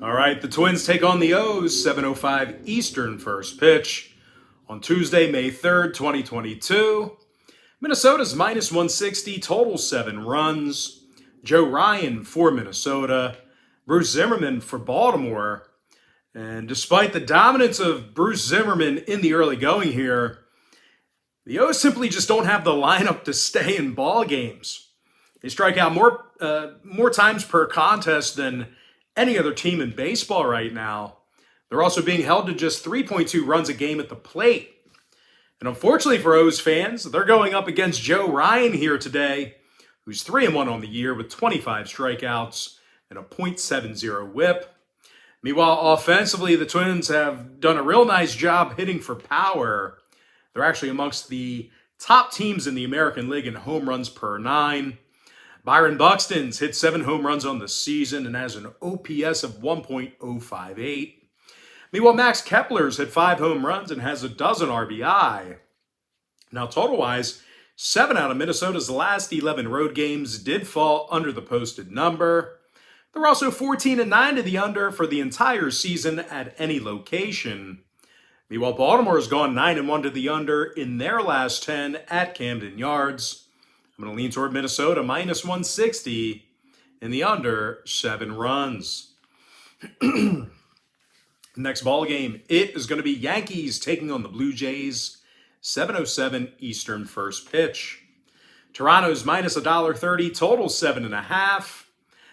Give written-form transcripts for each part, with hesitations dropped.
All right, the Twins take on the O's, 7:05 Eastern first pitch on Tuesday, May 3rd, 2022. Minnesota's minus 160, total 7 runs. Joe Ryan for Minnesota, Bruce Zimmerman for Baltimore. And despite the dominance of Bruce Zimmerman in the early going here, the O's simply just don't have the lineup to stay in ball games. They strike out more times per contest than any other team in baseball right now. They're also being held to just 3.2 runs a game at the plate. And unfortunately for O's fans, they're going up against Joe Ryan here today, who's 3-1 on the year with 25 strikeouts and a .70 whip. Meanwhile, offensively, the Twins have done a real nice job hitting for power. They're actually amongst the top teams in the American League in home runs per 9. Byron Buxton's hit 7 home runs on the season and has an OPS of 1.058. Meanwhile, Max Kepler's hit 5 home runs and has a dozen RBI. Now, total-wise, 7 out of Minnesota's last 11 road games did fall under the posted number. They're also 14-9 to the under for the entire season at any location. Meanwhile, Baltimore has gone 9-1 to the under in their last 10 at Camden Yards. I'm going to lean toward Minnesota minus 160 in the under 7 runs. Next ball game, it is going to be Yankees taking on the Blue Jays, 7:07 Eastern first pitch. Toronto's minus $1.30, total 7.5.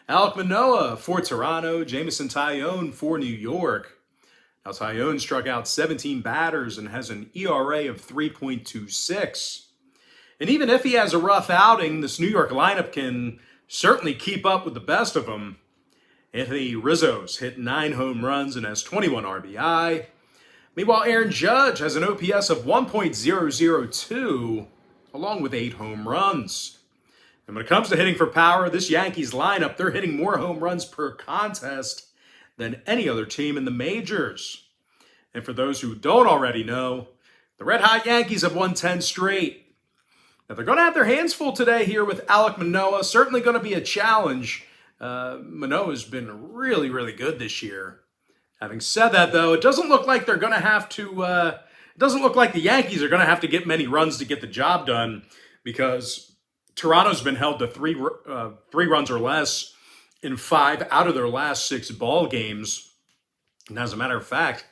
Alek Manoah for Toronto, Jameson Taillon for New York. Now, Taillon struck out 17 batters and has an ERA of 3.26. And even if he has a rough outing, this New York lineup can certainly keep up with the best of them. Anthony Rizzo's hit 9 home runs and has 21 RBI. Meanwhile, Aaron Judge has an OPS of 1.002, along with 8 home runs. And when it comes to hitting for power, this Yankees lineup, they're hitting more home runs per contest than any other team in the majors. And for those who don't already know, the Red Hot Yankees have won 10 straight. Now, they're going to have their hands full today here with Alek Manoah. Certainly going to be a challenge. Manoah's been really, really good this year. Having said that, though, it doesn't look like they're going to have to, it doesn't look like the Yankees are going to have to get many runs to get the job done, because Toronto's been held to three runs or less in 5 out of their last 6 ball games. And as a matter of fact,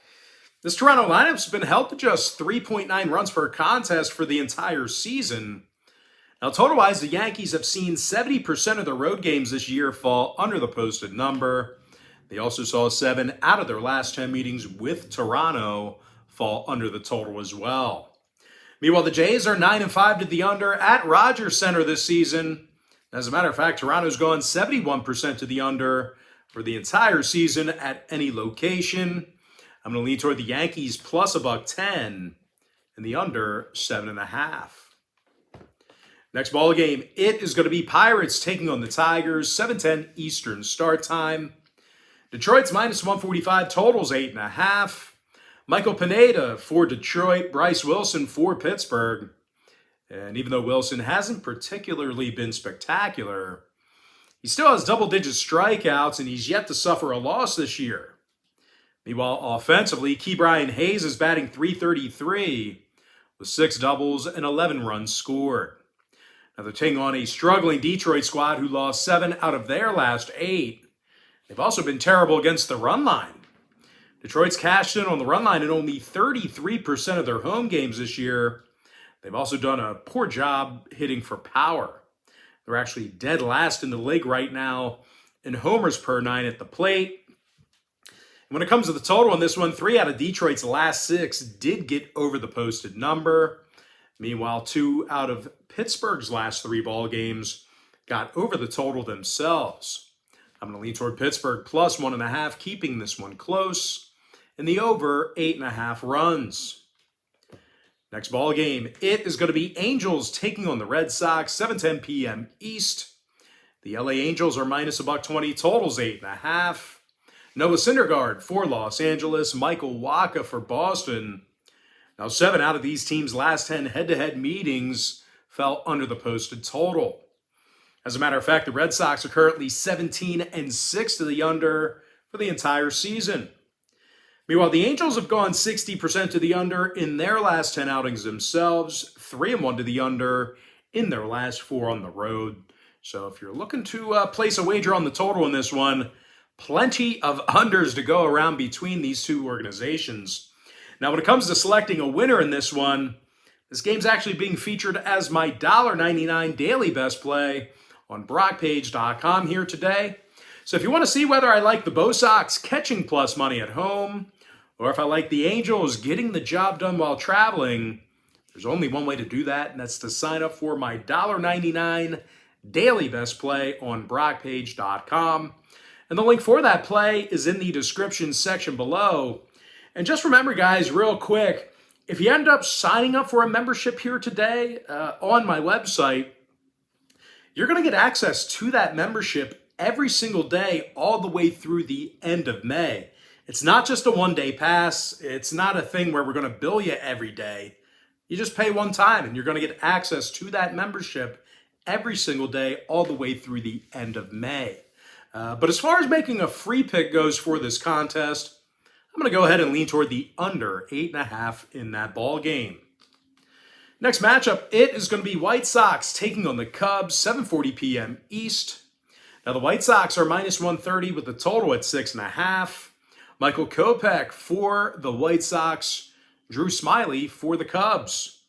this Toronto lineup's been held to just 3.9 runs per contest for the entire season. Now, total-wise, the Yankees have seen 70% of their road games this year fall under the posted number. They also saw 7 out of their last 10 meetings with Toronto fall under the total as well. Meanwhile, the Jays are 9-5 to the under at Rogers Center this season. As a matter of fact, Toronto's gone 71% to the under for the entire season at any location. I'm going to lean toward the Yankees plus $1.10 and the under 7.5. Next ball game, it is going to be Pirates taking on the Tigers, 7:10 Eastern start time. Detroit's minus 145, totals 8.5. Michael Pineda for Detroit, Bryce Wilson for Pittsburgh. And even though Wilson hasn't particularly been spectacular, he still has double-digit strikeouts, and he's yet to suffer a loss this year. Meanwhile, offensively, Ke'Bryan Hayes is batting .333 with 6 doubles and 11 runs scored. Now, they're taking on a struggling Detroit squad who lost 7 out of their last 8. They've also been terrible against the run line. Detroit's cashed in on the run line in only 33% of their home games this year. They've also done a poor job hitting for power. They're actually dead last in the league right now in homers per 9 at the plate. And when it comes to the total on this one, 3 out of Detroit's last 6 did get over the posted number. Meanwhile, 2 out of Pittsburgh's last 3 ball games got over the total themselves. I'm going to lean toward Pittsburgh plus 1.5, keeping this one close. And the over 8.5 runs. Next ball game, it is going to be Angels taking on the Red Sox, 7:10 p.m. East. The LA Angels are minus $1.20, totals 8.5. Noah Syndergaard for Los Angeles, Michael Wacha for Boston. Now, 7 out of these teams' last 10 head-to-head meetings fell under the posted total. As a matter of fact, the Red Sox are currently 17-6 to the under for the entire season. Meanwhile, the Angels have gone 60% to the under in their last 10 outings themselves, 3-1 to the under in their last 4 on the road. So if you're looking to place a wager on the total in this one, plenty of unders to go around between these two organizations. Now, when it comes to selecting a winner in this one, this game's actually being featured as my $1.99 daily best play on Probables.com here today. So if you want to see whether I like the Bo Sox catching plus money at home, or if I like the Angels getting the job done while traveling, there's only one way to do that, and that's to sign up for my $1.99 daily best play on Probables.com. And the link for that play is in the description section below. And just remember, guys, real quick, if you end up signing up for a membership here today on my website, you're going to get access to that membership every single day all the way through the end of May. It's not just a one-day pass. It's not a thing where we're going to bill you every day. You just pay one time, and you're going to get access to that membership every single day all the way through the end of May. But as far as making a free pick goes for this contest, I'm going to go ahead and lean toward the under 8.5 in that ball game. Next matchup, it is going to be White Sox taking on the Cubs, 7:40 p.m. East. Now, the White Sox are minus 130 with the total at 6.5. Michael Kopech for the White Sox, Drew Smyly for the Cubs.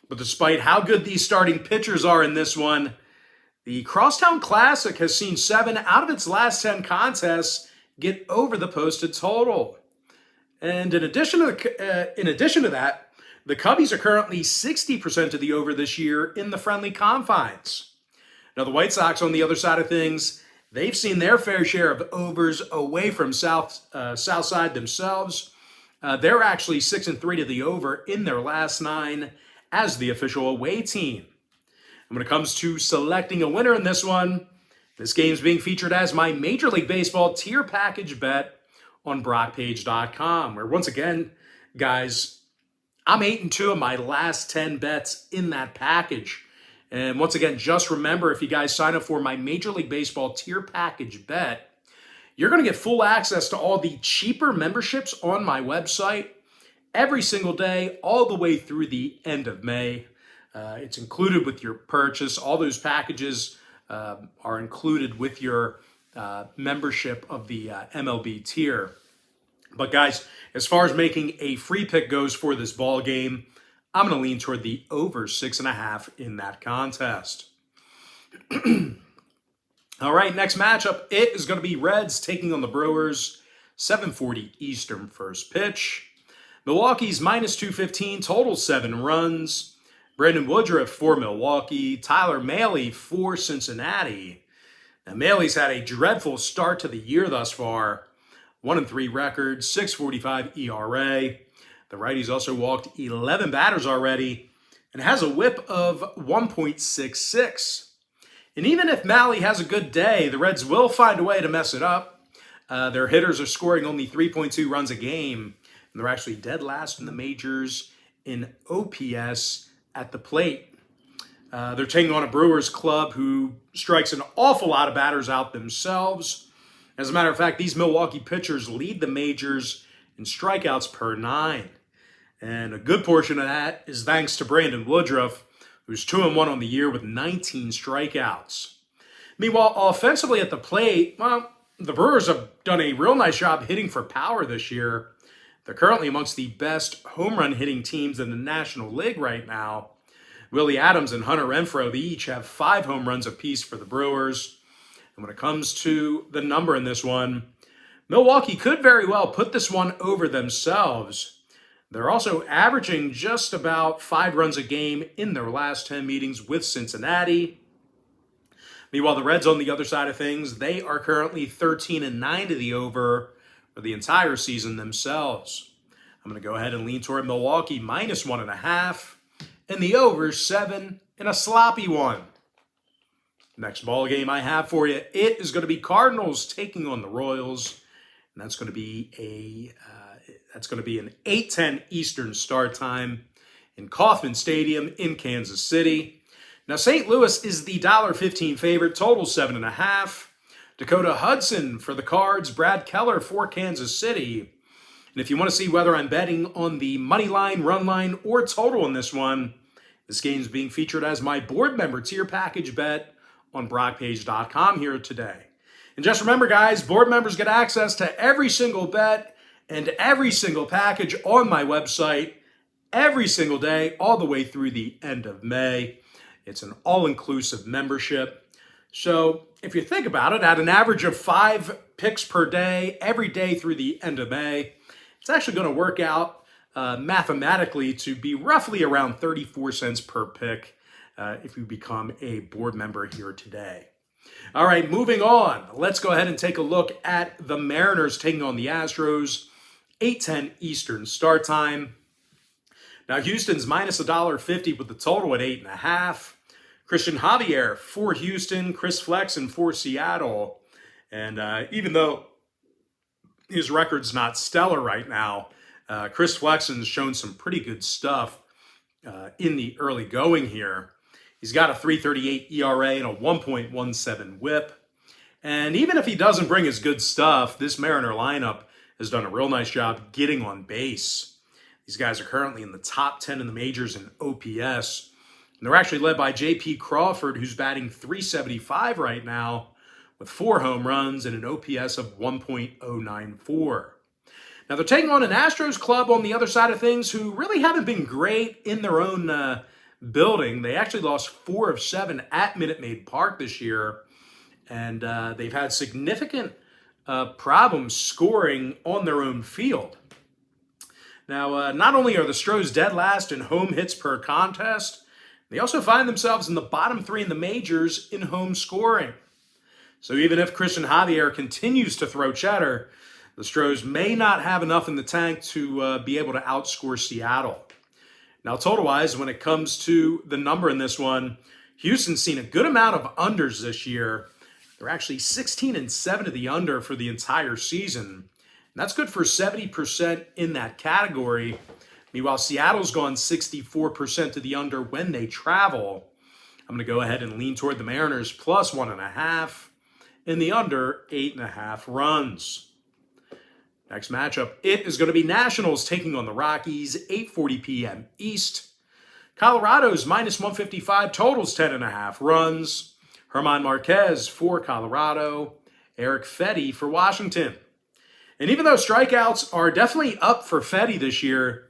But despite how good these starting pitchers are in this one, the Crosstown Classic has seen 7 out of its last 10 contests get over the posted total. And in addition to that, the Cubbies are currently 60% to the over this year in the friendly confines. Now, the White Sox, on the other side of things, they've seen their fair share of overs away from South Side themselves. They're actually 6-3 to the over in their last 9 as the official away team. And when it comes to selecting a winner in this one, this game's being featured as my Major League Baseball tier package bet on Brockpage.com, where once again, guys, I'm 8-2 of my last 10 bets in that package. And once again, just remember, if you guys sign up for my Major League Baseball tier package bet, you're going to get full access to all the cheaper memberships on my website every single day, all the way through the end of May. It's included with your purchase. All those packages are included with your membership of the MLB tier. But guys, as far as making a free pick goes for this ball game, I'm going to lean toward the over 6.5 in that contest. All right, next matchup, it is going to be Reds taking on the Brewers, 7:40 Eastern first pitch. Milwaukee's minus 215, total 7 runs. Brandon Woodruff for Milwaukee, Tyler Mahle for Cincinnati. Now, Mahle's had a dreadful start to the year thus far. 1-3 record, 6.45 ERA. The righty's also walked 11 batters already and has a whip of 1.66. And even if Mahle has a good day, the Reds will find a way to mess it up. Their hitters are scoring only 3.2 runs a game, and they're actually dead last in the majors in OPS at the plate. They're taking on a Brewers club who strikes an awful lot of batters out themselves. As a matter of fact, these Milwaukee pitchers lead the majors in strikeouts per 9. And a good portion of that is thanks to Brandon Woodruff, who's 2-1 on the year with 19 strikeouts. Meanwhile, offensively at the plate, well, the Brewers have done a real nice job hitting for power this year. They're currently amongst the best home run hitting teams in the National League right now. Willie Adams and Hunter Renfroe, they each have 5 home runs apiece for the Brewers. And when it comes to the number in this one, Milwaukee could very well put this one over themselves. They're also averaging just about 5 runs a game in their last 10 meetings with Cincinnati. Meanwhile, the Reds on the other side of things, they are currently 13-9 to the over for the entire season themselves. I'm going to go ahead and lean toward Milwaukee minus 1.5 and the over 7 in a sloppy one. Next ball game I have for you, it is going to be Cardinals taking on the Royals, and that's going to be an 8:10 Eastern start time in Kauffman Stadium in Kansas City. Now, St. Louis is the $1.15 favorite, total 7.5. Dakota Hudson for the Cards, Brad Keller for Kansas City. And if you want to see whether I'm betting on the money line, run line, or total in this one, this game is being featured as my board member tier package bet on BrockPage.com here today. And just remember, guys, board members get access to every single bet and every single package on my website every single day, all the way through the end of May. It's an all-inclusive membership. So if you think about it, at an average of 5 picks per day, every day through the end of May, it's actually going to work out mathematically to be roughly around 34 cents per pick if you become a board member here today. All right, moving on. Let's go ahead and take a look at the Mariners taking on the Astros. 8:10 Eastern start time. Now, Houston's minus $1.50 with the total at 8.5. Christian Javier for Houston, Chris Flexen for Seattle. And even though his record's not stellar right now, Chris Flexen's shown some pretty good stuff in the early going here. He's got a 3.38 ERA and a 1.17 whip. And even if he doesn't bring his good stuff, this Mariner lineup has done a real nice job getting on base. These guys are currently in the top 10 in the majors in OPS. And they're actually led by J.P. Crawford, who's batting .375 right now with 4 home runs and an OPS of 1.094. Now, they're taking on an Astros club on the other side of things who really haven't been great in their own building. They actually lost 4 of 7 at Minute Maid Park this year, and they've had significant problems scoring on their own field. Now, not only are the Astros dead last in home hits per contest, they also find themselves in the bottom 3 in the majors in home scoring. So even if Christian Javier continues to throw cheddar, the Astros may not have enough in the tank to be able to outscore Seattle. Now, total-wise, when it comes to the number in this one, Houston's seen a good amount of unders this year. They're actually 16-7 to the under for the entire season. And that's good for 70% in that category. Meanwhile, Seattle's gone 64% to the under when they travel. I'm going to go ahead and lean toward the Mariners plus 1.5 in the under 8.5 runs. Next matchup, it is going to be Nationals taking on the Rockies, 8:40 p.m. East. Colorado's minus 155, totals 10.5 runs. German Marquez for Colorado, Eric Fedde for Washington. And even though strikeouts are definitely up for Fedde this year,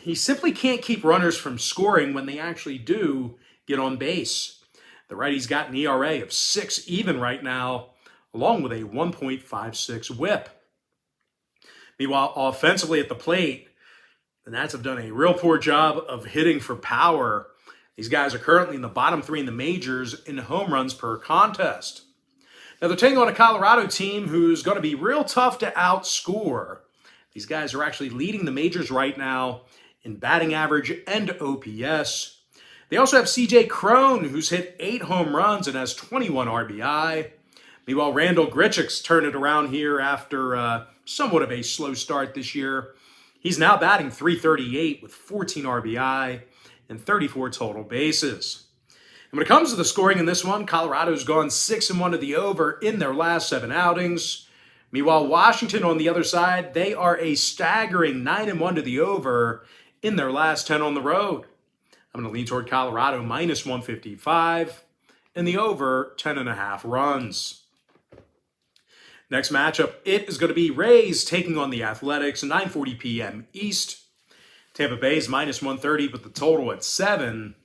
he simply can't keep runners from scoring when they actually do get on base. The righty's got an ERA of 6 even right now, along with a 1.56 whip. Meanwhile, offensively at the plate, the Nats have done a real poor job of hitting for power. These guys are currently in the bottom 3 in the majors in home runs per contest. Now, they're taking on a Colorado team who's going to be real tough to outscore. These guys are actually leading the majors right now in batting average and OPS. They also have C.J. Cron, who's hit 8 home runs and has 21 RBI. Meanwhile, Randall Grichuk's turned it around here after somewhat of a slow start this year. He's now batting .338 with 14 RBI and 34 total bases. And when it comes to the scoring in this one, Colorado's gone 6-1 to the over in their last 7 outings. Meanwhile, Washington on the other side, they are a staggering 9-1 to the over in their last 10 on the road. I'm going to lean toward Colorado minus 155 and the over 10.5 runs. Next matchup, it is going to be Rays taking on the Athletics, 9:40 p.m. East. Tampa Bay's minus 130 with the total at 7.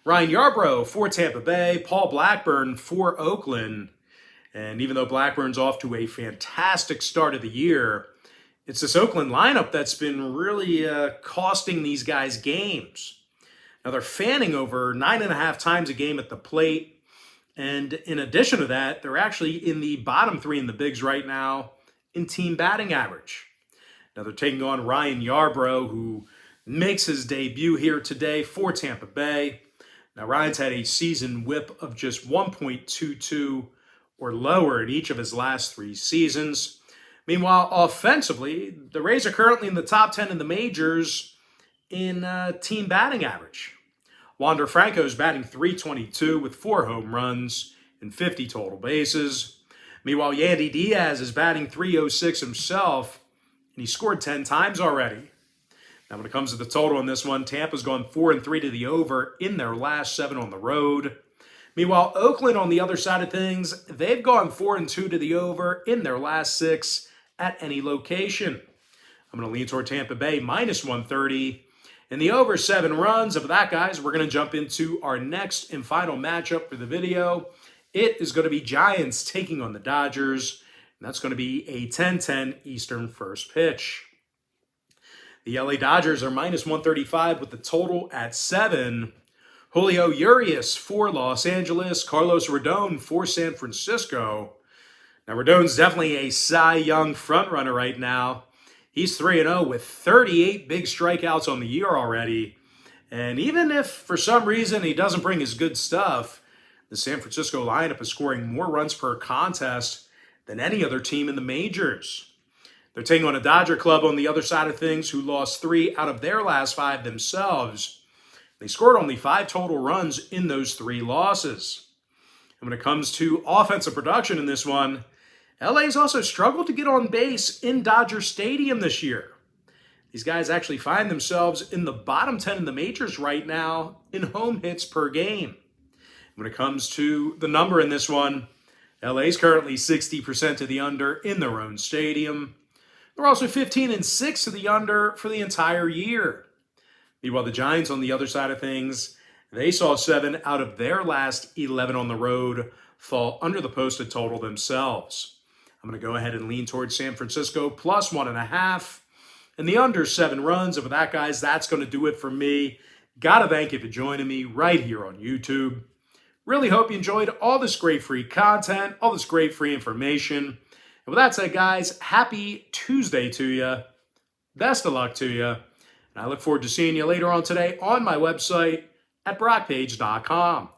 Ryan Yarbrough for Tampa Bay, Paul Blackburn for Oakland. And even though Blackburn's off to a fantastic start of the year, it's this Oakland lineup that's been really costing these guys games. Now, they're fanning over 9.5 times a game at the plate. And in addition to that, they're actually in the bottom 3 in the bigs right now in team batting average. Now, they're taking on Ryan Yarbrough, who makes his debut here today for Tampa Bay. Now, Ryan's had a season whip of just 1.22 or lower in each of his last 3 seasons. Meanwhile, offensively, the Rays are currently in the top 10 in the majors in team batting average. Wander Franco's batting .322 with 4 home runs and 50 total bases. Meanwhile, Yandy Diaz is batting .306 himself, and he scored 10 times already. Now, when it comes to the total in this one, Tampa's gone 4-3 to the over in their last 7 on the road. Meanwhile, Oakland, on the other side of things, they've gone 4-2 to the over in their last 6 at any location. I'm going to lean toward Tampa Bay -130. And the over 7 runs. Of that, guys, we're going to jump into our next and final matchup for the video. It is going to be Giants taking on the Dodgers. And that's going to be a 10:10 Eastern first pitch. The LA Dodgers are -135 with the total at 7. Julio Urias for Los Angeles. Carlos Rodon for San Francisco. Now, Rodon's definitely a Cy Young frontrunner right now. He's 3-0 with 38 big strikeouts on the year already. And even if for some reason he doesn't bring his good stuff, the San Francisco lineup is scoring more runs per contest than any other team in the majors. They're taking on a Dodger club on the other side of things who lost 3 out of their last 5 themselves. They scored only 5 total runs in those 3 losses. And when it comes to offensive production in this one, LA's also struggled to get on base in Dodger Stadium this year. These guys actually find themselves in the bottom 10 in the majors right now in home hits per game. When it comes to the number in this one, LA's currently 60% to the under in their own stadium. They're also 15-6 to the under for the entire year. Meanwhile, the Giants on the other side of things, they saw 7 out of their last 11 on the road fall under the posted total themselves. I'm going to go ahead and lean towards San Francisco +1.5. And the under 7 runs. And with that, guys, that's going to do it for me. Gotta thank you for joining me right here on YouTube. Really hope you enjoyed all this great free content, all this great free information. And with that said, guys, happy Tuesday to you. Best of luck to you. And I look forward to seeing you later on today on my website at Brockpage.com.